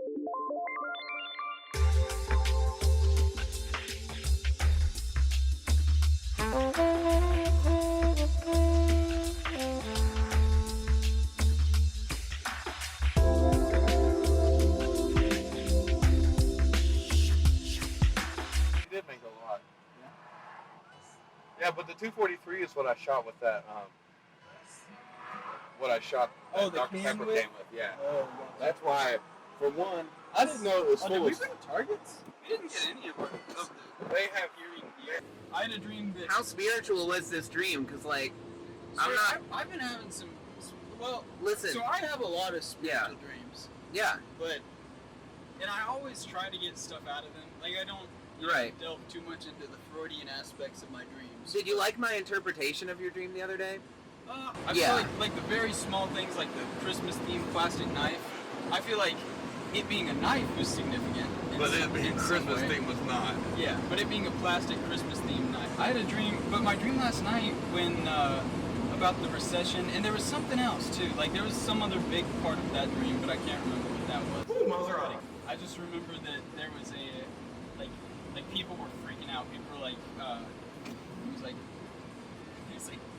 did make a lot. Yeah, but the 243 is what I shot with that. What I shot that Dr. Pepper came with. Yeah. Oh, that's why. For one, I didn't know it was full. Did we bring targets? We didn't get any of our. They have. I had a dream that. How spiritual was this dream? Because like, I'm not. I've been having some. Well, listen. So I have a lot of spiritual dreams. Yeah. And I always try to get stuff out of them. Like I don't. Delve too much into the Freudian aspects of my dreams. Did you like my interpretation of your dream the other day? I feel like the very small things, like the Christmas-themed plastic knife. I feel like it being a knife was significant. But it being Christmas theme was not. Yeah, but it being a plastic Christmas-themed knife. I had a dream, but my dream last night when about the recession, and there was something else too. Like there was some other big part of that dream, but I can't remember what that was. I just remember that there was a like people were freaking out. People were like, it was like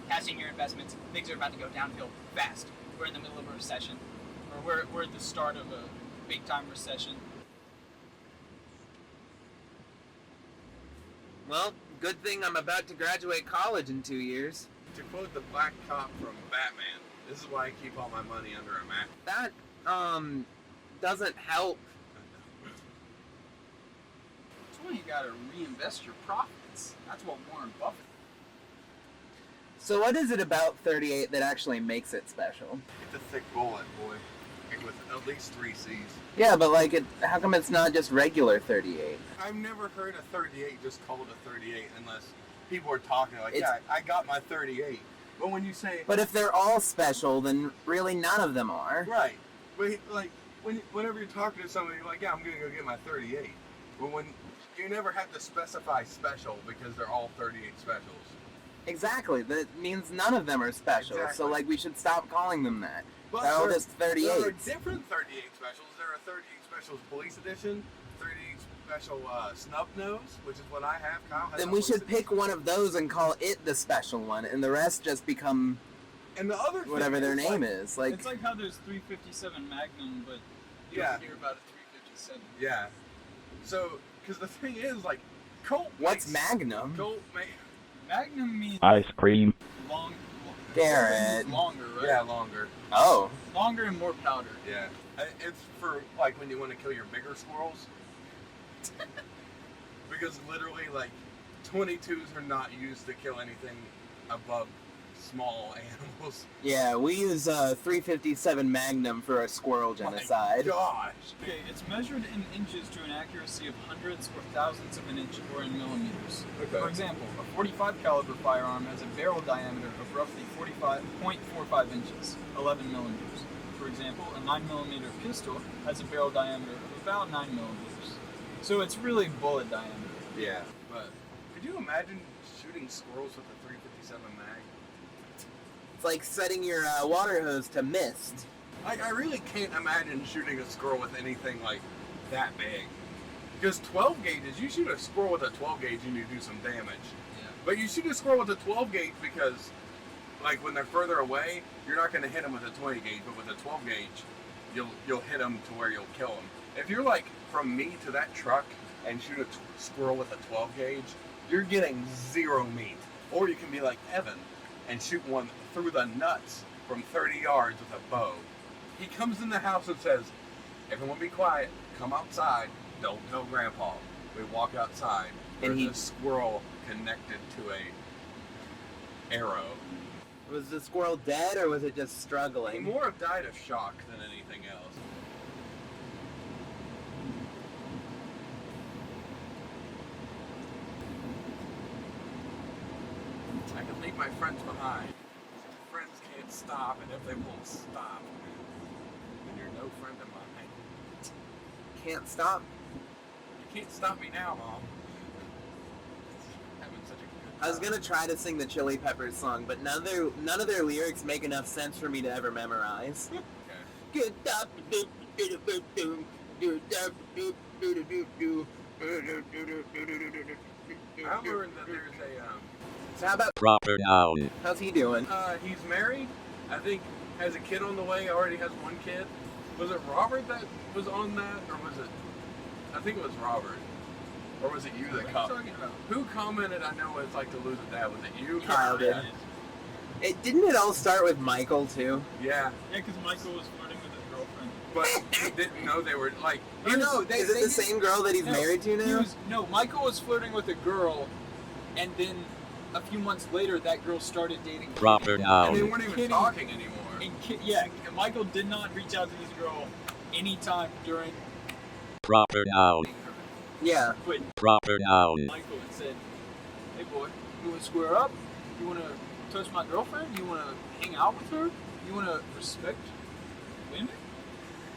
cash in your investments. Things are about to go downhill fast. We're in the middle of a recession, or we're at the start of a big time recession. Well, good thing I'm about to graduate college in 2 years. To quote the black cop from Batman, this is why I keep all my money under a mat. That doesn't help. That's why you gotta reinvest your profits. That's what Warren Buffett. So what is it about 38 that actually makes it special? It's a thick bullet, boy. With at least 3 C's. Yeah, but like, how come it's not just regular 38? I've never heard a 38 just called a 38 unless people are talking like, yeah, I got my 38. But when you say... But if they're all special, then really none of them are. Right. But like, whenever you're talking to somebody, you're like, yeah, I'm going to go get my 38. But when you never have to specify special because they're all 38 specials. Exactly. That means none of them are special. Exactly. So like, we should stop calling them that. But they're all just 38s. There are different 38 specials. There are 38 specials police edition, 38 special snub nose, which is what I have. Kyle has. Then we should pick one of those and call it the special one, and the rest just become and the other whatever their name is. Like, it's like how there's 357 Magnum, but you don't hear about a 357. Yeah. So, because the thing is, like, Colt. What's Magnum? Magnum means ice cream. Long. Garrett. Longer, right? Yeah, longer. Oh. Longer and more powder. Yeah. It's for, like, when you want to kill your bigger squirrels. Because literally, like, 22s are not used to kill anything above small animals. Yeah, we use 357 Magnum for a squirrel genocide. My gosh. Okay, it's measured in inches to an accuracy of hundredths or thousandths of an inch or in millimeters. Okay. For example, a 45 caliber firearm has a barrel diameter of roughly 45.45 inches, 11 millimeters. For example, a 9mm pistol has a barrel diameter of about 9 millimeters. So it's really bullet diameter. Yeah, but could you imagine shooting squirrels with a 357 mag? It's like setting your water hose to mist. Like, I really can't imagine shooting a squirrel with anything like that big. Because 12 gauges, you shoot a squirrel with a 12 gauge and you do some damage. Yeah. But you shoot a squirrel with a 12 gauge because, like, when they're further away, you're not going to hit them with a 20 gauge, but with a 12 gauge, you'll hit them to where you'll kill them. If you're like from me to that truck and shoot a squirrel with a 12 gauge, you're getting zero meat. Or you can be like Evan and shoot one through the nuts from 30 yards with a bow. He comes in the house and says, everyone be quiet, come outside, don't tell Grandpa. We walk outside, and there's a squirrel connected to a arrow. Was the squirrel dead, or was it just He struggling? more have died of shock than anything else. I can leave my friends behind. Friends can't stop, and if they won't stop, then you're no friend of mine. Can't stop. You can't stop me now, Mom. Having such a good time. I was gonna try to sing the Chili Peppers song, but none of their lyrics make enough sense for me to ever memorize. Okay. Good stuff. I learned that there's a So how about Proper noun. how's he doing? he's married. I think has a kid on the way. Already has one kid. Was it Robert that was on that, or was it? I think it was Robert. Or was it you that What are you commented? talking about? Who commented? I know what it's like to lose a dad. Was it you? Kyle did. Didn't it all start with Michael too? Yeah, Yeah, because Michael was flirting with his girlfriend. but he didn't know they were like. Or no, they, Is it they the didn't- same girl that he's no, married to now? Michael was flirting with a girl, and then a few months later, that girl started dating. Proper And they noun. weren't even Kidding. talking anymore. Yeah, Michael did not reach out to this girl anytime during Proper noun. dating her. Yeah. But Proper noun. Michael had said, "Hey boy, you want to square up? You want to touch my girlfriend? You want to hang out with her? You want to respect women?"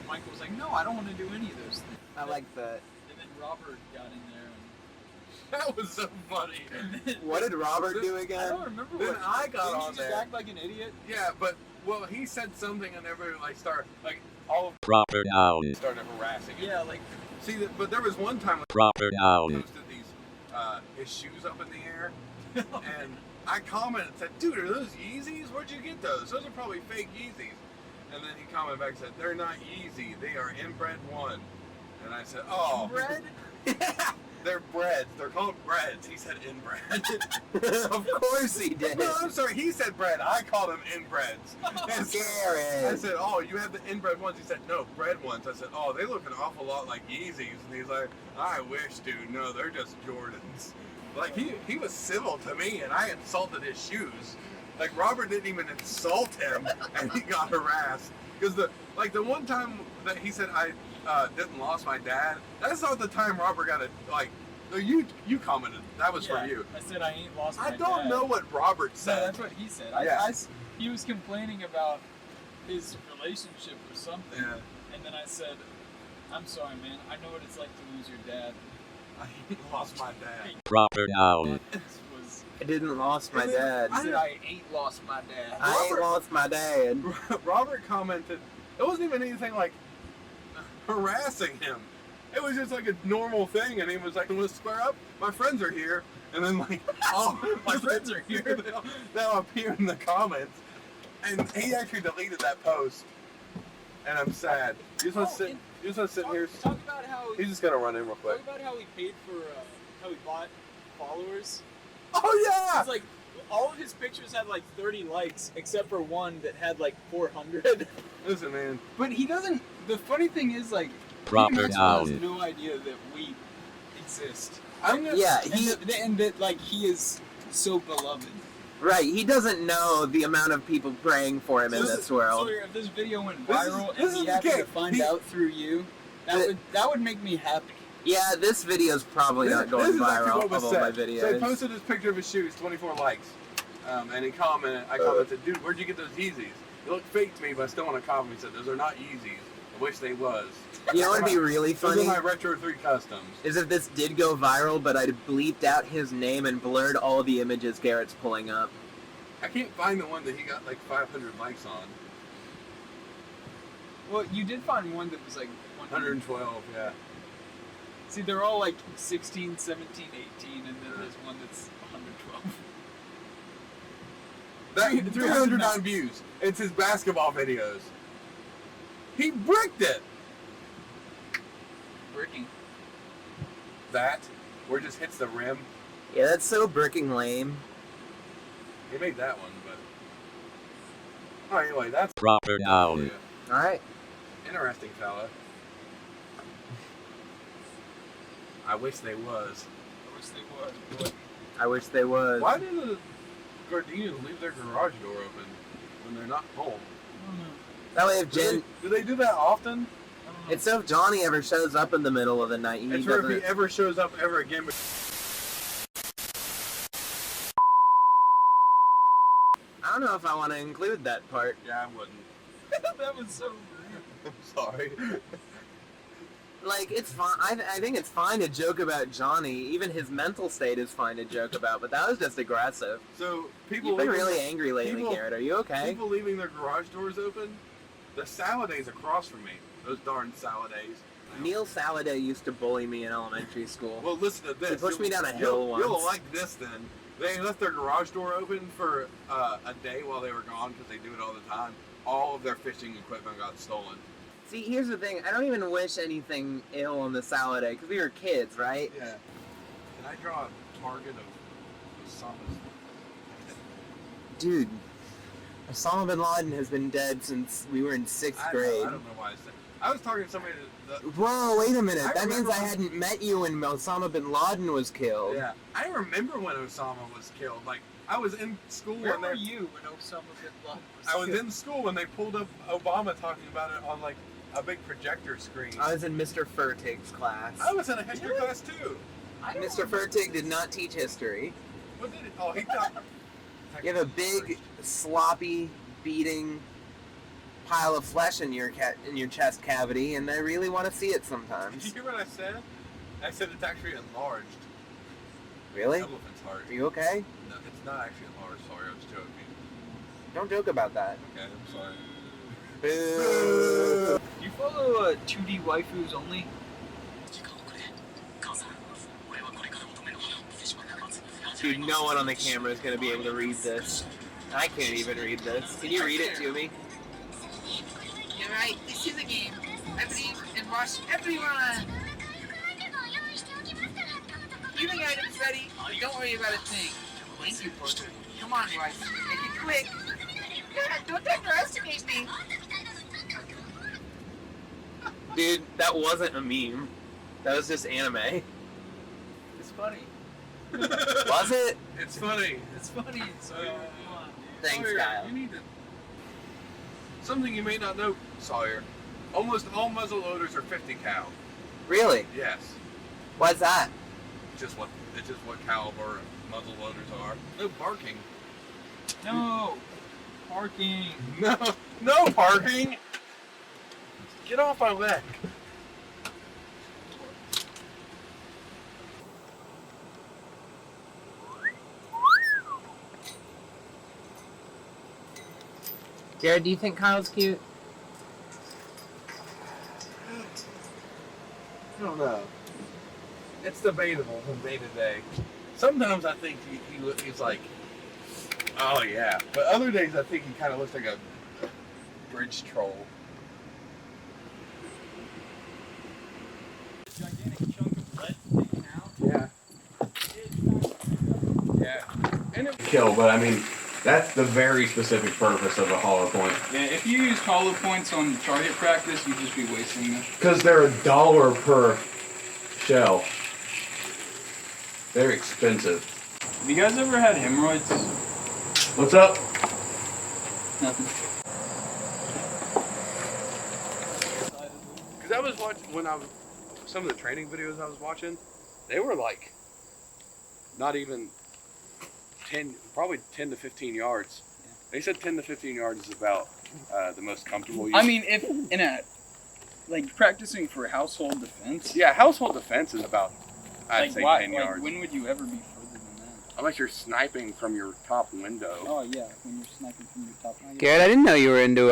Michael was like, "No, I don't want to do any of those things." I like that. And then Robert got in there, That was so funny. and then, What did Robert do I again? don't remember Then what. I got didn't on he just there. act like an idiot? Yeah, but well, he said something and everybody like started like all of Proper noun. them started harassing him. Yeah, like See, but there was one time when Proper he noun. posted these his shoes up in the air, and I commented and said, "Dude, are those Yeezys? Where'd you get those? Those are probably fake Yeezys." And then he commented back and said, "They're not Yeezy. They are inbred one." And I said, "Oh, bread. they're breads. They're called breads." He said inbred. Of course he did. No, I'm sorry. He said bread. I called them inbreds. And so I Garrett. said, "Oh, you have the inbred ones." He said, "No, bred ones." I said, "Oh, they look an awful lot like Yeezys." And he's like, "I wish, dude. No, they're just Jordans." Like he was civil to me, and I insulted his shoes. Like Robert didn't even insult him, and he got harassed because the one time that he said I didn't lost my dad. That's not the time Robert got it. Like no, you commented that was Yeah, for you. I said I ain't lost my I don't dad. know what Robert No, said. that's what he said. Yeah. He was complaining about his relationship or something, Yeah. and then I said, "I'm sorry, man. I know what it's like to lose your dad." I lost my dad. Proper noun. This was. I didn't lost my And then dad. I said I ain't lost my dad. I ain't lost my dad. Robert commented, it wasn't even anything like harassing him. It was just like a normal thing, and he was like, "Let's square up. My friends are here." And then like, oh, My friends are here. They'll appear in the comments, and he actually deleted that post, and I'm sad. You just want to sit. and You just want to sit here. Talk about how. He's just gonna run in real Talk quick. about how he paid for. How he bought followers. Oh yeah. It's like all of his pictures had like 30 likes, except for one that had like 400. Listen, man. But he doesn't. The funny thing is, like, Proper Maxwell has noun. no idea that we exist. I'm gonna. Yeah, And that like he is so beloved. Right, he doesn't know the amount of people praying for him in this world. So if this video went This is- viral this and he is the happened to case. find He- out through you, that would make me happy. Yeah, this video's probably not This going is actually viral what was of all my said. So he videos. posted his picture of his shoes, 24 likes. And he commented, I commented, "Dude, where'd you get those Yeezys? They look fake to me, but I still want to comment." He said, "Those are not Yeezys. I wish they was." You know what would be really Those funny? are my Retro 3 customs. Is if this did go viral, but I bleeped out his name and blurred all the images Garrett's pulling up. I can't find the one that he got like 500 likes on. Well, you did find one that was like 100. 112, yeah. See, they're all like 16, 17, 18, and then there's one that's 112. That 309 views. It's his basketball videos. He bricked it. Bricking. That, where it just hits the rim. Yeah, that's so bricking lame. He made that one, but. Oh, anyway, that's. Proper noun. Alright. Interesting fella. I wish they was. I wish they would. I wish they was. Why do the Gardenians leave their garage door open when they're not home? I don't know. That way if Jen... Do they do that often? I don't know. It's so if Johnny ever shows up in the middle of the night, he It's for if doesn't... he ever shows up ever again. I don't know if I want to include that part. Yeah, I wouldn't. That was so rude. I'm sorry. Like, it's fine. I think it's fine to joke about Johnny. Even his mental state is fine to joke about, but that was just aggressive. So people You've been leaving- really angry lately, people- Garrett. Are you okay? People leaving their garage doors open. The Salade's across from me. Those darn Salades. Neil Saladay used to bully me in elementary school. Well, listen to this. He pushed me down a hill once. You'll like this then. They left their garage door open for a day while they were gone because they do it all the time. All of their fishing equipment got stolen. See, here's the thing. I don't even wish anything ill on the Saladay because we were kids, right? Yeah. Can I draw a target of Osama's? Dude, Osama bin Laden has been dead since we were in 6th grade. I don't know why I said. I was talking to somebody that. Whoa, wait a minute. That means I when- hadn't met you when Osama bin Laden was killed. Yeah, I remember when Osama was killed. Like I was in school Where when were they. you when Osama bin Laden was I was killed? in school when they pulled up Obama talking about it on like a big projector screen. I was in Mr. Furtig's class. I was in a history class too. I don't Mr. remember. Furtig did not teach history. What did it? Oh, he taught. You have a big, sloppy, beating pile of flesh in your chest cavity, and I really want to see it Did sometimes. you hear what I said? I said it's actually enlarged. Really? Elephant's heart. Are you okay? No, it's not actually enlarged. Sorry, I was joking. Don't joke about that. Okay, I'm sorry. Boo! Do you follow 2D waifus only? Dude, no one on the camera is going to be able to read this. I can't even read this. Can you read it to me? You're right, this is a game. I believe in watch everyone. Healing items ready, but don't worry about a thing. Thank you, Porter. Come on, wife. Make it quick. God, don't underestimate me. Dude, that wasn't a meme. That was just anime. It's funny. Was it? It's funny. It's funny. So come on, dude. Thanks, Sawyer, Kyle. You need to. Something you may not know, Sawyer. Almost all muzzle loaders are 50 cal. Really? Yes. Why's that? It's just what caliber muzzle loaders are. No barking. No. Parking. No parking. Get off my neck. Jared, do you think Kyle's cute? I don't know. It's debatable from day to day. Sometimes I think he's like, oh yeah. But other days I think he kind of looks like a bridge troll. Gigantic chunk of lead taken out. Yeah. Yeah. And it kill, but I mean, that's the very specific purpose of a hollow point. Yeah, if you use hollow points on target practice, you'd just be wasting them. Because they're $1 per shell. They're expensive. Have you guys ever had hemorrhoids? What's up? Nothing. Because I was watching, some of the training videos I was watching, they were like, not even 10, probably 10 to 15 yards. Yeah. They said 10 to 15 yards is about the most comfortable use. I mean, if in a like practicing for household defense. yeah, household defense is about, I'd Like, say why, 10 like, yards. when would you ever be further than that? Unless you're sniping from your top window. Oh yeah, when you're sniping from your top. Garrett, I didn't know you were into,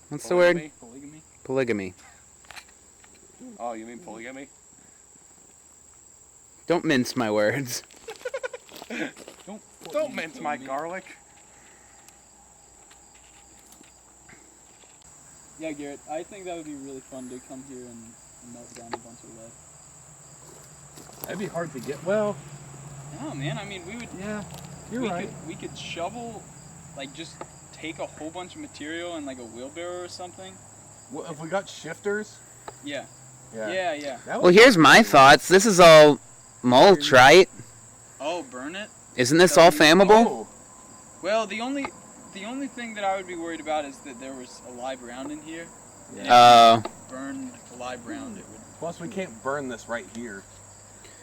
what's the word? Polygamy. Polygamy. Oh, you mean polygamy? Don't mince my words. Don't mince my garlic. Yeah, Garrett, I think that would be really fun to come here and melt down a bunch of lead. That'd be hard to get. Well, No, man. I mean, we would. yeah, We could shovel, like just take a whole bunch of material in like a wheelbarrow or something. Well, if we got shifters. Yeah. Yeah. Yeah. That Well, here's my thoughts. This is all mulch, right? Oh, burn it. Isn't this all flammable? Oh, Well, the only thing that I would be worried about is that there was a live round in here. Oh. Burn a live round, it would. plus, we can't burn this right here.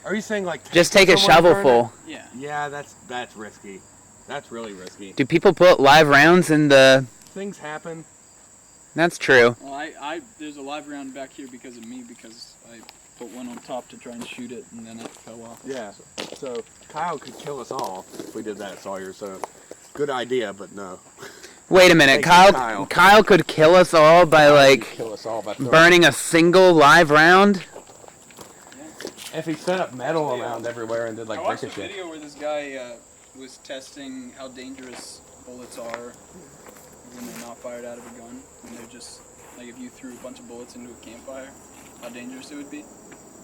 Are you saying like? Just take a someone burn shovelful. Yeah. it? Yeah, that's risky. That's really risky. Do people put live rounds in the... Things happen. That's true. Well, there's a live round back here because of me, because I put one on top to try and shoot it, and then it fell off. Yeah. So Kyle could kill us all if we did that, Sawyer. So good idea, but no. Wait a minute, Thank you, Kyle. Kyle. Kyle could kill us all by like Kill us all by throwing- burning a single live round. If he set up metal around everywhere and did like I watched a ricochet. video where this guy was testing how dangerous bullets are when they're not fired out of a gun. When they're just, like if you threw a bunch of bullets into a campfire, how dangerous it would be.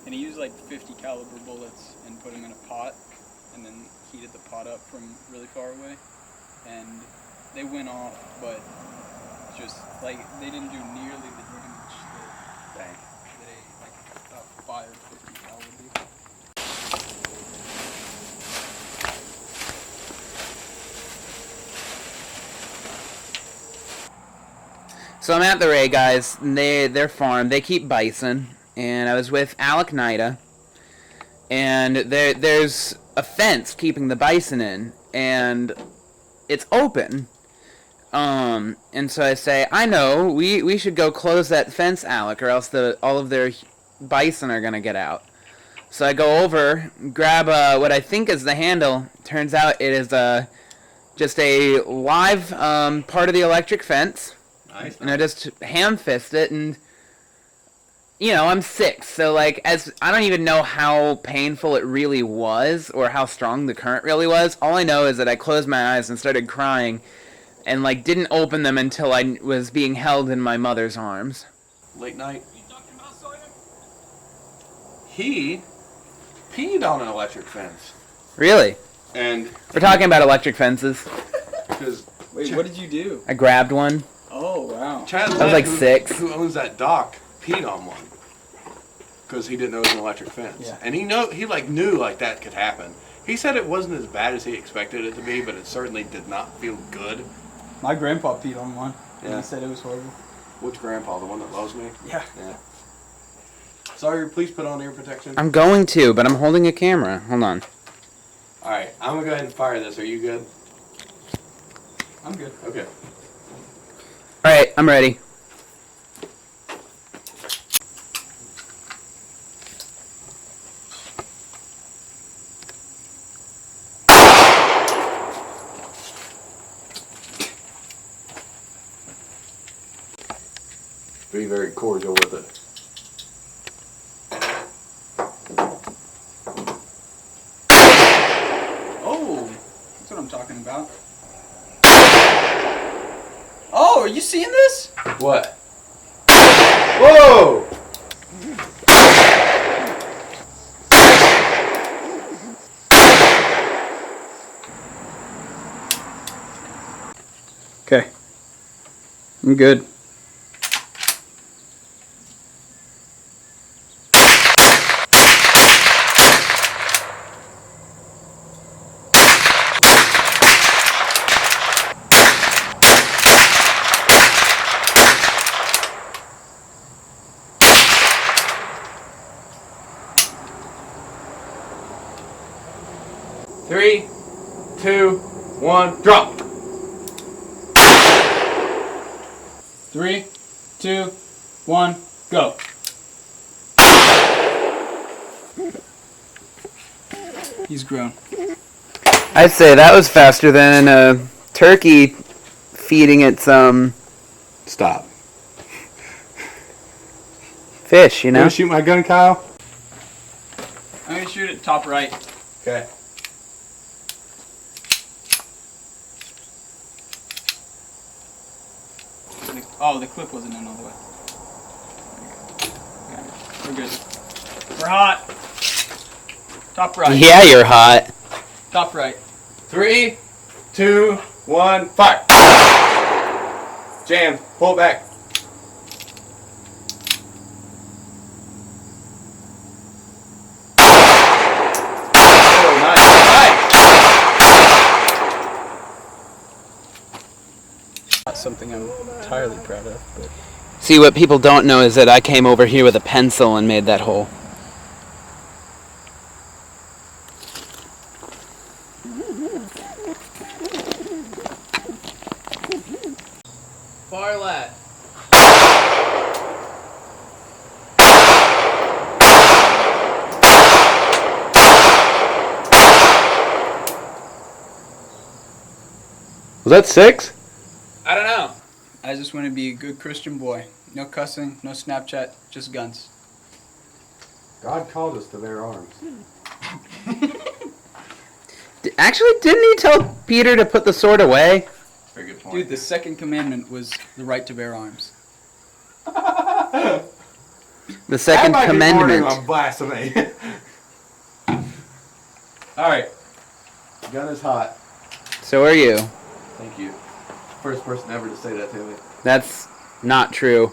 And he used like 50 caliber bullets and put them in a pot and then heated the pot up from really far away. And they went off, but just like they didn't do nearly the damage that a fired 50 cal would do. So I'm at the Ray guys. Their farm. They keep bison, and I was with Alec Nida, and there's a fence keeping the bison in, and it's open. And so I say, I know, we should go close that fence, Alec, or else all of their bison are gonna get out. So I go over, grab what I think is the handle. Turns out it is just a live part of the electric fence. Nice. And I just ham fist it, and you know, I'm 6, so like, I don't even know how painful it really was or how strong the current really was. All I know is that I closed my eyes and started crying, and like didn't open them until I was being held in my mother's arms. Late night. He peed on an electric fence. Really? And We're talking about electric fences. because Wait, what did you do? I grabbed one. Oh, wow. Chad I was like who, 6. who owns that dock peed on one because he didn't know it was an electric fence. Yeah. And he knew like that could happen. He said it wasn't as bad as he expected it to be, but it certainly did not feel good. My grandpa peed on one. And Yeah. he said it was horrible. Which grandpa? The one that loves me? Yeah. Yeah. Sorry, please put on ear protection. I'm going to, but I'm holding a camera. Hold on. Alright, I'm gonna go ahead and fire this. Are you good? I'm good. Okay. Alright, I'm ready. Be very cordial with it. Oh, that's what I'm talking about. Oh, are you seeing this? What? Whoa! Okay. I'm good. Three, 2, 1, drop! 3, 2, 1, go. He's grown. I'd say that was faster than a turkey feeding its Stop. fish, you You know? wanna shoot my gun, Kyle? I'm gonna shoot it top right. Okay. Oh, the clip wasn't in all the way. Okay, we're good. We're hot. Top right. Yeah, you're hot. Top right. 3, 2, 1, fire! Jam, pull it back. Oh, nice, nice! Not something I'm entirely proud of, but See, what people don't know is that I came over here with a pencil and made that hole. far left. Was that 6? I I just want to be a good Christian boy. No cussing, no Snapchat, just guns. God called us to bear arms. Actually, didn't he tell Peter to put the sword away? Very good point. Dude, the second commandment was the right to bear arms. The second commandment. On blasphemy. Alright. Gun is hot. So are you. Thank you. First person ever to say that to me. That's not true.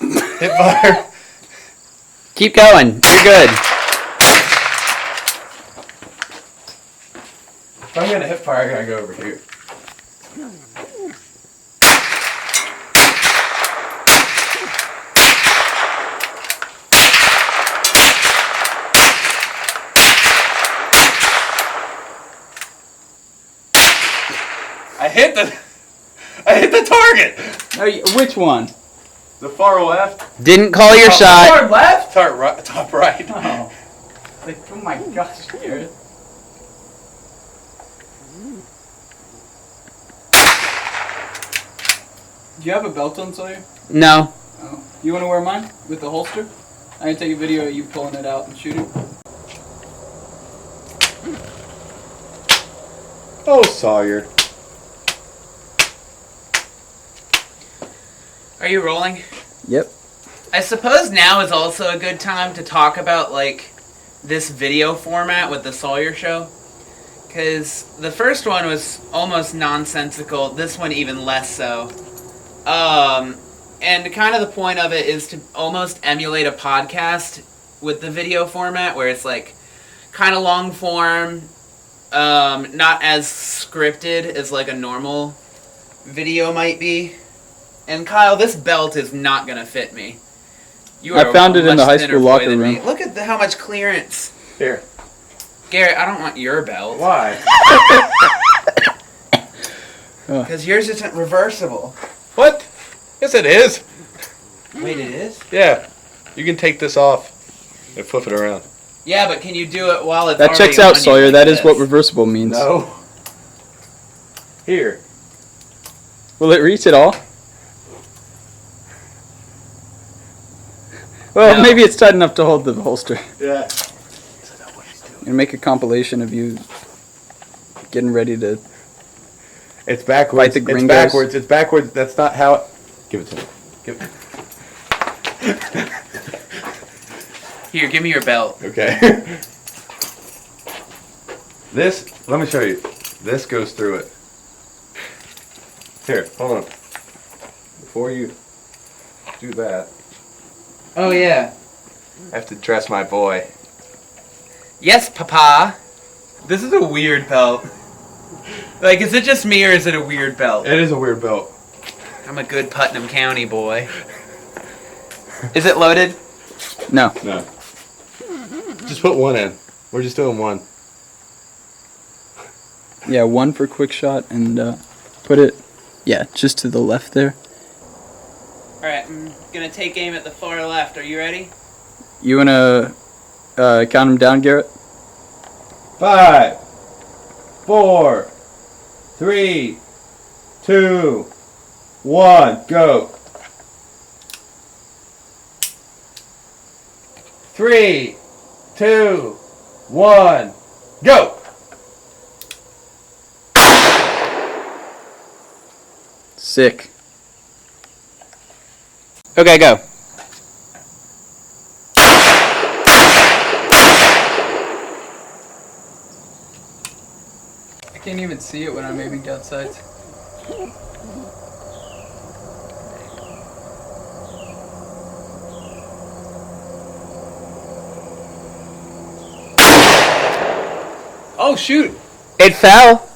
Hit fire. Keep going. You're good. If I'm gonna hip fire, I gotta go over here. I hit the target. Oh, which one? The far left. Didn't call your shot. Far left? Top right. Oh. Like, oh my gosh, Garrett. Do you have a belt on, Sawyer? No. Oh. You want to wear mine with the holster? I can take a video of you pulling it out and shooting. Oh, Sawyer. Are you rolling? Yep. I suppose now is also a good time to talk about, like, this video format with the Sawyer Show. Because the first one was almost nonsensical, this one even less so. And kind of the point of it is to almost emulate a podcast with the video format, where it's, like, kind of long form, not as scripted as, like, a normal video might be. And Kyle, this belt is not gonna fit me. You are I found it in the much high thinner school boy locker than me. room. Look at how much clearance. Here. Garrett, I don't want your belt. Why? Because yours isn't reversible. What? Yes, it is. Wait, it is? Yeah. You can take this off and flip it around. Yeah, but can you do it while it's That already checks out, on you Sawyer. like That is this? what reversible means. No. Here. Will it reach at all? Well, No. maybe it's tight enough to hold the holster. Yeah. And make a compilation of you getting ready to... It's backwards. Fight the It's gringos. backwards. It's backwards. That's not how it... Give it to me. Give it. Here, give me your belt. Okay. This, let me show you. This goes through it. Here, hold on. Before you do that, Oh, yeah. I have to dress my boy. Yes, Papa. This is a weird belt. Like, is it just me or is it a weird belt? It is a weird belt. I'm a good Putnam County boy. Is it loaded? No. No. Just put one in. We're just doing one. Yeah, one for quick shot and put it... Yeah, just to the left there. Alright, I'm gonna take aim at the far left. Are you ready? You want to count them down, Garrett? 5, 4, 3, 2, 1, go. 3, 2, 1, go. Sick. Okay, go. I can't even see it when I'm aiming down sights. Oh, shoot! It fell.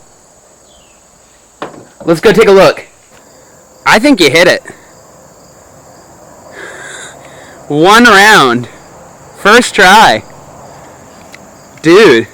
Let's go take a look. I think you hit it. One round. First try. Dude.